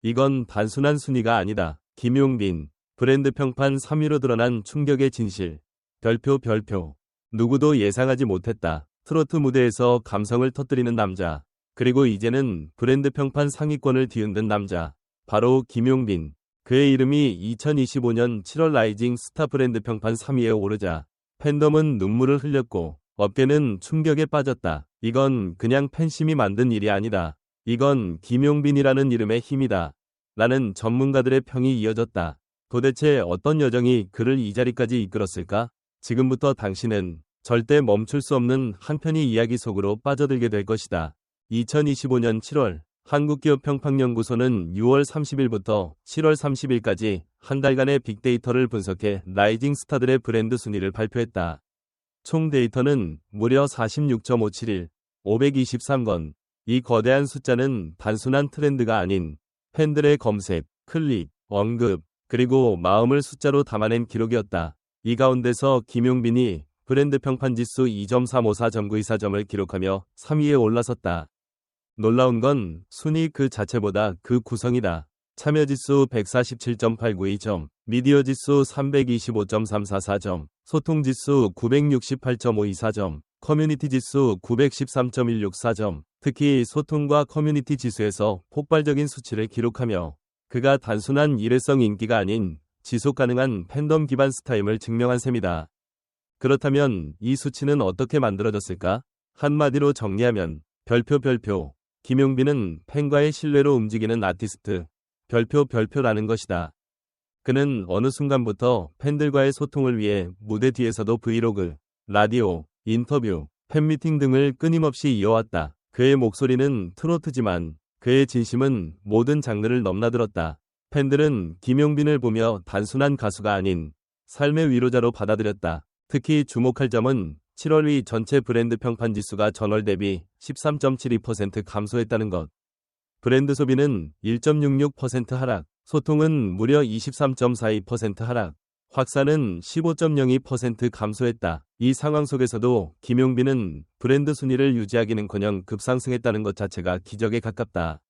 이건 단순한 순위가 아니다. 김용빈, 브랜드 평판 3위로 드러난 충격의 진실. 별표. 누구도 예상하지 못했다. 트로트 무대에서 감성을 터뜨리는 남자. 그리고 이제는 브랜드 평판 상위권을 뒤흔든 남자. 바로 김용빈. 그의 이름이 2025년 7월 라이징 스타 브랜드 평판 3위에 오르자 팬덤은 눈물을 흘렸고 업계는 충격에 빠졌다. 이건 그냥 팬심이 만든 일이 아니다. 이건 김용빈이라는 이름의 힘이다. 라는 전문가들의 평이 이어졌다. 도대체 어떤 여정이 그를 이 자리까지 이끌었을까? 지금부터 당신은 절대 멈출 수 없는 한편의 이야기 속으로 빠져들게 될 것이다. 2025년 7월 한국기업평판연구소는 6월 30일부터 7월 30일까지 한 달간의 빅데이터를 분석해 라이징 스타들의 브랜드 순위를 발표했다. 총 데이터는 무려 46.571, 523건. 이 거대한 숫자는 단순한 트렌드가 아닌 팬들의 검색, 클릭, 언급, 그리고 마음을 숫자로 담아낸 기록이었다. 이 가운데서 김용빈이 브랜드 평판지수 2.354.924점을 기록하며 3위에 올라섰다. 놀라운 건 순위 그 자체보다 그 구성이다. 참여지수 147.892점, 미디어지수 325.344점, 소통지수 968.524점, 커뮤니티지수 913.164점, 특히 소통과 커뮤니티 지수에서 폭발적인 수치를 기록하며 그가 단순한 일회성 인기가 아닌 지속가능한 팬덤 기반 스타임을 증명한 셈이다. 그렇다면 이 수치는 어떻게 만들어졌을까? 한마디로 정리하면 별표. 김용빈은 팬과의 신뢰로 움직이는 아티스트. 별표라는 것이다. 그는 어느 순간부터 팬들과의 소통을 위해 무대 뒤에서도 브이로그, 라디오, 인터뷰, 팬미팅 등을 끊임없이 이어왔다. 그의 목소리는 트로트지만 그의 진심은 모든 장르를 넘나들었다. 팬들은 김용빈을 보며 단순한 가수가 아닌 삶의 위로자로 받아들였다. 특히 주목할 점은 7월 전체 브랜드 평판 지수가 전월 대비 13.72% 감소했다는 것. 브랜드 소비는 1.66% 하락, 소통은 무려 23.42% 하락, 확산은 15.02% 감소했다. 이 상황 속에서도 김용빈은 브랜드 순위를 유지하기는커녕 급상승했다는 것 자체가 기적에 가깝다.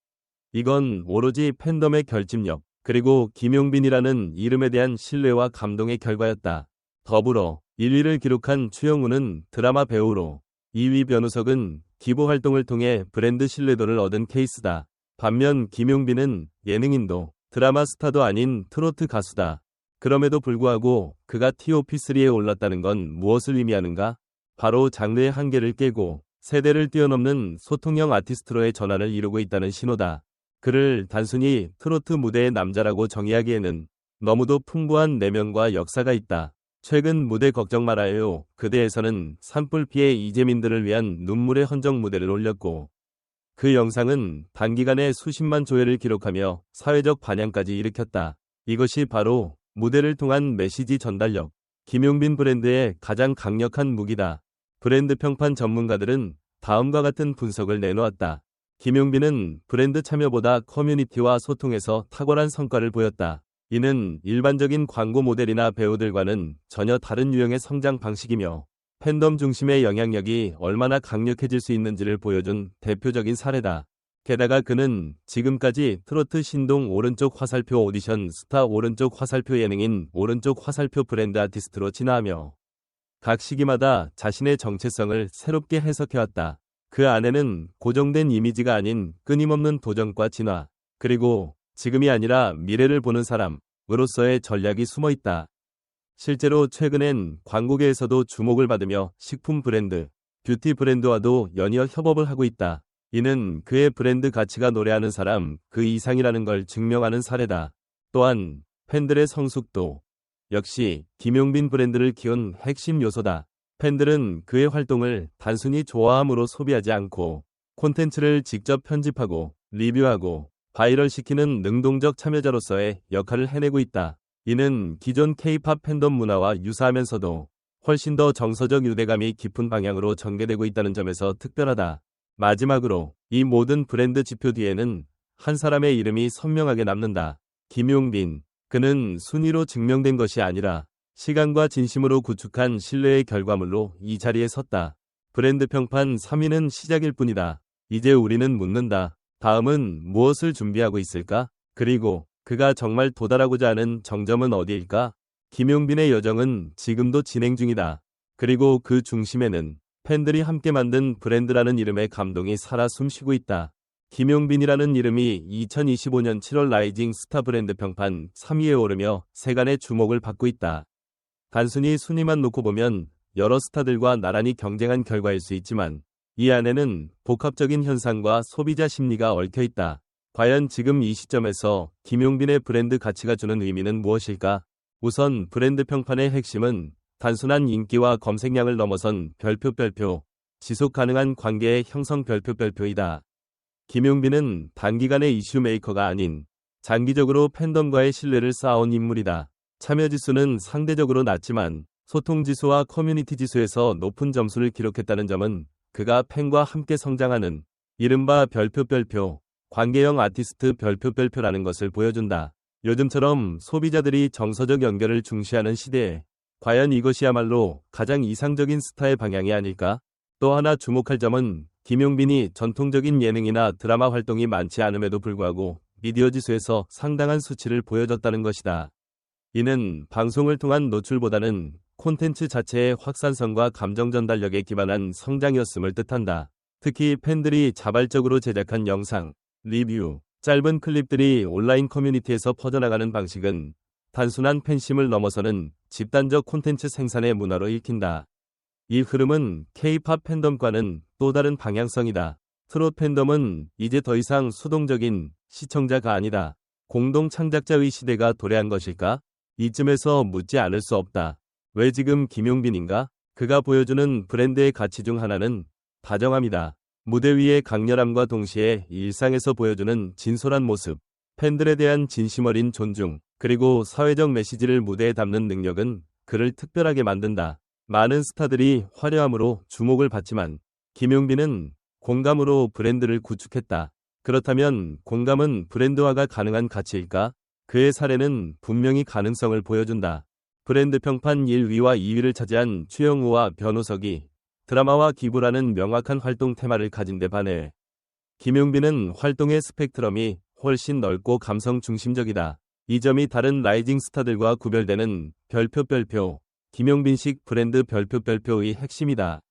이건 오로지 팬덤의 결집력, 그리고 김용빈이라는 이름에 대한 신뢰와 감동의 결과였다. 더불어 1위를 기록한 추영우는 드라마 배우로, 2위 변우석은 기부 활동을 통해 브랜드 신뢰도를 얻은 케이스다. 반면 김용빈은 예능인도 드라마 스타도 아닌 트로트 가수다. 그럼에도 불구하고 그가 TOP3에 올랐다는 건 무엇을 의미하는가? 바로 장르의 한계를 깨고 세대를 뛰어넘는 소통형 아티스트로의 전환을 이루고 있다는 신호다. 그를 단순히 트로트 무대의 남자라고 정의하기에는 너무도 풍부한 내면과 역사가 있다. 최근 무대 걱정 말아요. 그대에서는 산불 피해 이재민들을 위한 눈물의 헌정 무대를 올렸고 그 영상은 단기간에 수십만 조회를 기록하며 사회적 반향까지 일으켰다. 이것이 바로 무대를 통한 메시지 전달력, 김용빈 브랜드의 가장 강력한 무기다. 브랜드 평판 전문가들은 다음과 같은 분석을 내놓았다. 김용빈은 브랜드 참여보다 커뮤니티와 소통에서 탁월한 성과를 보였다. 이는 일반적인 광고 모델이나 배우들과는 전혀 다른 유형의 성장 방식이며 팬덤 중심의 영향력이 얼마나 강력해질 수 있는지를 보여준 대표적인 사례다. 게다가 그는 지금까지 트로트 신동 오른쪽 화살표 오디션 스타 오른쪽 화살표 예능인 오른쪽 화살표 브랜드 아티스트로 진화하며 각 시기마다 자신의 정체성을 새롭게 해석해왔다. 그 안에는 고정된 이미지가 아닌 끊임없는 도전과 진화, 그리고 지금이 아니라 미래를 보는 사람으로서의 전략이 숨어있다. 실제로 최근엔 광고계에서도 주목을 받으며 식품 브랜드, 뷰티 브랜드와도 연이어 협업을 하고 있다. 이는 그의 브랜드 가치가 노래하는 사람 그 이상이라는 걸 증명하는 사례다. 또한 팬들의 성숙도 역시 김용빈 브랜드를 키운 핵심 요소다. 팬들은 그의 활동을 단순히 좋아함으로 소비하지 않고 콘텐츠를 직접 편집하고 리뷰하고 바이럴시키는 능동적 참여자로서의 역할을 해내고 있다. 이는 기존 K-팝 팬덤 문화와 유사하면서도 훨씬 더 정서적 유대감이 깊은 방향으로 전개되고 있다는 점에서 특별하다. 마지막으로 이 모든 브랜드 지표 뒤에는 한 사람의 이름이 선명하게 남는다. 김용빈. 그는 순위로 증명된 것이 아니라 시간과 진심으로 구축한 신뢰의 결과물로 이 자리에 섰다. 브랜드 평판 3위는 시작일 뿐이다. 이제 우리는 묻는다. 다음은 무엇을 준비하고 있을까? 그리고 그가 정말 도달하고자 하는 정점은 어디일까? 김용빈의 여정은 지금도 진행 중이다. 그리고 그 중심에는 팬들이 함께 만든 브랜드라는 이름의 감동이 살아 숨쉬고 있다. 김용빈이라는 이름이 2025년 7월 라이징 스타 브랜드 평판 3위에 오르며 세간의 주목을 받고 있다. 단순히 순위만 놓고 보면 여러 스타들과 나란히 경쟁한 결과일 수 있지만 이 안에는 복합적인 현상과 소비자 심리가 얽혀 있다. 과연 지금 이 시점에서 김용빈의 브랜드 가치가 주는 의미는 무엇일까? 우선 브랜드 평판의 핵심은 단순한 인기와 검색량을 넘어선 별표, 지속 가능한 관계의 형성 별표이다. 김용빈은 단기간의 이슈 메이커가 아닌 장기적으로 팬덤과의 신뢰를 쌓아온 인물이다. 참여 지수는 상대적으로 낮지만 소통 지수와 커뮤니티 지수에서 높은 점수를 기록했다는 점은 그가 팬과 함께 성장하는 이른바 별표, 관계형 아티스트 별표라는 것을 보여준다. 요즘처럼 소비자들이 정서적 연결을 중시하는 시대에 과연 이것이야말로 가장 이상적인 스타의 방향이 아닐까? 또 하나 주목할 점은 김용빈이 전통적인 예능이나 드라마 활동이 많지 않음에도 불구하고 미디어 지수에서 상당한 수치를 보여줬다는 것이다. 이는 방송을 통한 노출보다는 콘텐츠 자체의 확산성과 감정 전달력에 기반한 성장이었음을 뜻한다. 특히 팬들이 자발적으로 제작한 영상, 리뷰, 짧은 클립들이 온라인 커뮤니티에서 퍼져나가는 방식은 단순한 팬심을 넘어서는 집단적 콘텐츠 생산의 문화로 읽힌다. 이 흐름은 K-팝 팬덤과는 또 다른 방향성이다. 트롯 팬덤은 이제 더 이상 수동적인 시청자가 아니다. 공동 창작자의 시대가 도래한 것일까? 이쯤에서 묻지 않을 수 없다. 왜 지금 김용빈인가? 그가 보여주는 브랜드의 가치 중 하나는 다정함이다. 무대 위의 강렬함과 동시에 일상에서 보여주는 진솔한 모습, 팬들에 대한 진심 어린 존중, 그리고 사회적 메시지를 무대에 담는 능력은 그를 특별하게 만든다. 많은 스타들이 화려함으로 주목을 받지만 김용빈은 공감으로 브랜드를 구축했다. 그렇다면 공감은 브랜드화가 가능한 가치일까? 그의 사례는 분명히 가능성을 보여준다. 브랜드 평판 1위와 2위를 차지한 최영우와 변우석이 드라마와 기부라는 명확한 활동 테마를 가진 데 반해 김용빈은 활동의 스펙트럼이 훨씬 넓고 감성 중심적이다. 이 점이 다른 라이징 스타들과 구별되는 별표, 김용빈식 브랜드 별표의 핵심이다.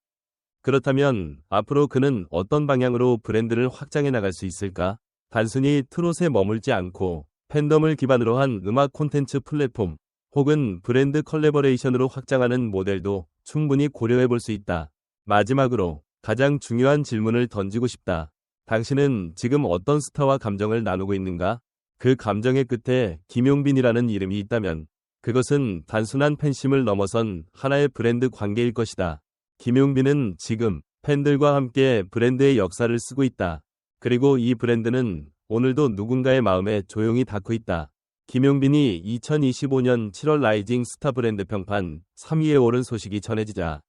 그렇다면 앞으로 그는 어떤 방향으로 브랜드를 확장해 나갈 수 있을까? 단순히 트롯에 머물지 않고 팬덤을 기반으로 한 음악 콘텐츠 플랫폼 혹은 브랜드 컬래버레이션으로 확장하는 모델도 충분히 고려해 볼 수 있다. 마지막으로 가장 중요한 질문을 던지고 싶다. 당신은 지금 어떤 스타와 감정을 나누고 있는가? 그 감정의 끝에 김용빈이라는 이름이 있다면 그것은 단순한 팬심을 넘어선 하나의 브랜드 관계일 것이다. 김용빈은 지금 팬들과 함께 브랜드의 역사를 쓰고 있다. 그리고 이 브랜드는 오늘도 누군가의 마음에 조용히 닿고 있다. 김용빈이 2025년 7월 라이징 스타 브랜드 평판 3위에 오른 소식이 전해지자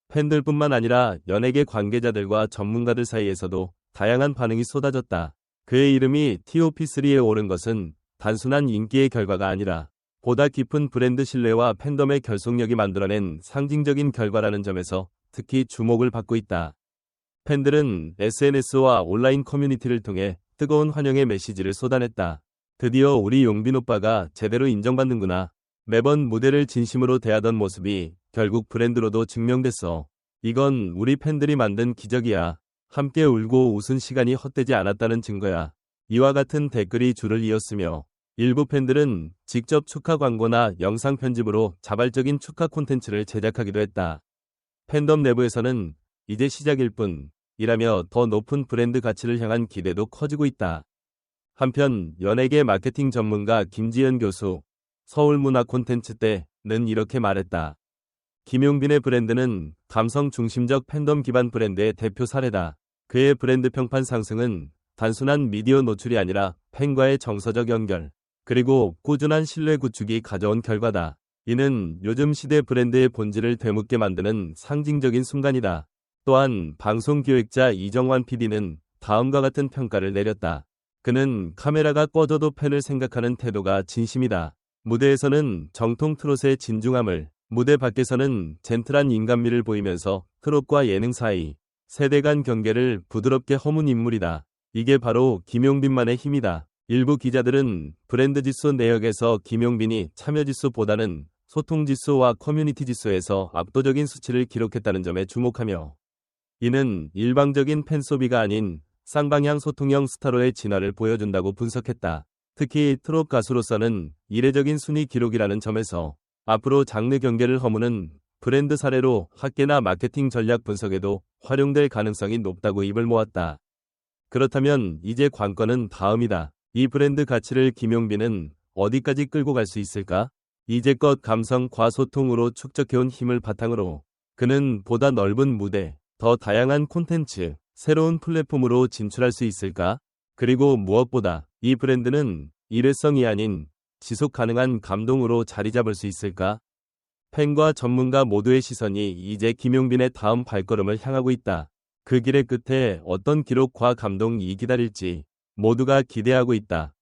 팬들뿐만 아니라 연예계 관계자들과 전문가들 사이에서도 다양한 반응이 쏟아졌다. 그의 이름이 TOP3에 오른 것은 단순한 인기의 결과가 아니라 보다 깊은 브랜드 신뢰와 팬덤의 결속력이 만들어낸 상징적인 결과라는 점에서 특히 주목을 받고 있다. 팬들은 SNS와 온라인 커뮤니티를 통해 뜨거운 환영의 메시지를 쏟아냈다. 드디어 우리 용빈 오빠가 제대로 인정받는구나. 매번 무대를 진심으로 대하던 모습이 결국 브랜드로도 증명됐어. 이건 우리 팬들이 만든 기적이야. 함께 울고 웃은 시간이 헛되지 않았다는 증거야. 이와 같은 댓글이 줄을 이었으며 일부 팬들은 직접 축하 광고나 영상 편집으로 자발적인 축하 콘텐츠를 제작하기도 했다. 팬덤 내부에서는 이제 시작일 뿐이라며 더 높은 브랜드 가치를 향한 기대도 커지고 있다. 한편 연예계 마케팅 전문가 김지연 교수, 서울문화 콘텐츠 때는 이렇게 말했다. 김용빈의 브랜드는 감성 중심적 팬덤 기반 브랜드의 대표 사례다. 그의 브랜드 평판 상승은 단순한 미디어 노출이 아니라 팬과의 정서적 연결, 그리고 꾸준한 신뢰 구축이 가져온 결과다. 이는 요즘 시대 브랜드의 본질을 되묻게 만드는 상징적인 순간이다. 또한 방송기획자 이정환 PD는 다음과 같은 평가를 내렸다. 그는 카메라가 꺼져도 팬을 생각하는 태도가 진심이다. 무대에서는 정통 트롯의 진중함을, 무대 밖에서는 젠틀한 인간미를 보이면서 트롯과 예능 사이 세대 간 경계를 부드럽게 허문 인물이다. 이게 바로 김용빈만의 힘이다. 일부 기자들은 브랜드 지수 내역에서 김용빈이 참여 지수보다는 소통 지수와 커뮤니티 지수에서 압도적인 수치를 기록했다는 점에 주목하며 이는 일방적인 팬 소비가 아닌 쌍방향 소통형 스타로의 진화를 보여준다고 분석했다. 특히 트롯 가수로서는 이례적인 순위 기록이라는 점에서 앞으로 장르 경계를 허무는 브랜드 사례로 학계나 마케팅 전략 분석에도 활용될 가능성이 높다고 입을 모았다. 그렇다면 이제 관건은 다음이다. 이 브랜드 가치를 김용빈은 어디까지 끌고 갈 수 있을까? 이제껏 감성과 소통으로 축적해온 힘을 바탕으로 그는 보다 넓은 무대, 더 다양한 콘텐츠, 새로운 플랫폼으로 진출할 수 있을까? 그리고 무엇보다 이 브랜드는 일회성이 아닌 지속 가능한 감동으로 자리 잡을 수 있을까? 팬과 전문가 모두의 시선이 이제 김용빈의 다음 발걸음을 향하고 있다. 그 길의 끝에 어떤 기록과 감동이 기다릴지 모두가 기대하고 있다.